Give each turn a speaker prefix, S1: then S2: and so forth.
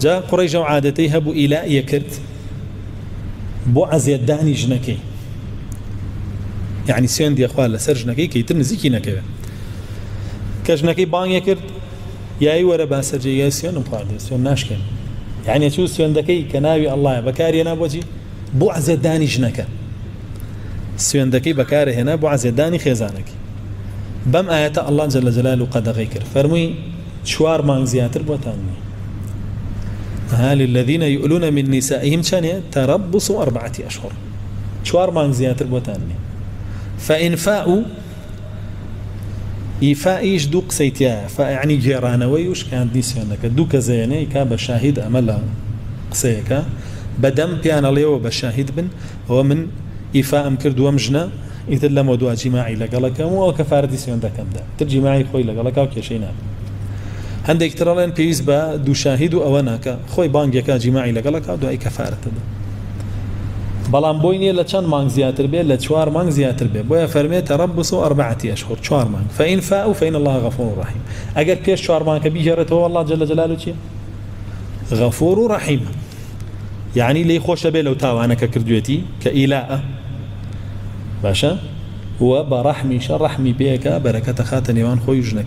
S1: جا قريش وعادتي هبو إلاء يكرت بو عزيداني جنكي يعني سيون دي أخوال لسر جنكي كي تنزيكي نكي كجنكي بان يكرت ياي ورا باسجي يا سيون مقادر سيون ناشكن يعني شو سيون دكي كناوي الله بكاري أنا بوجي بو عزيداني جنكه سيون دكي بكاري هنا بو عزيداني خيزانك بم آيات الله جل جلاله قد غيكر فرمي شوار مان زياتر بوتاني هل الذين يؤلون من نسائهم شان تربص 4 أشهر شوار مان زياتر بوتاني فإن فاءوا إيفائيش دوق سيتيا فيعني جيرانوي وش كان دي سيونك دوك زيني كاب شاهد أملا قسيكا بدم بيان اليو بشاهد بن هو من إيفاء مكرد ومجنا إذا لم ودوا جماعي لقلك مو كفاردي سيون دكم ده ترجماعي خوي لقلك أو كشينا عندك ترى لين بيز با دو شاهد أوانك خوي بانجيكا جماعي لقلك أو دو أي كفارة ده بلان بويني لچان مانگ زياتر بي لچوار مانگ زياتر بي بويا فرمي تربصوا 4 أشهر چوار مانگ فإن فاءوا فإن الله غفور رحيم أجر بيش چوار مانگ بيجرته والله جل جلاله شيء غفور رحيم يعني لي خوش بي لو تاوانك كردويتي كإلاء باشا هو برحمي شرحمي بيك بركة خاتني وان خوي جنك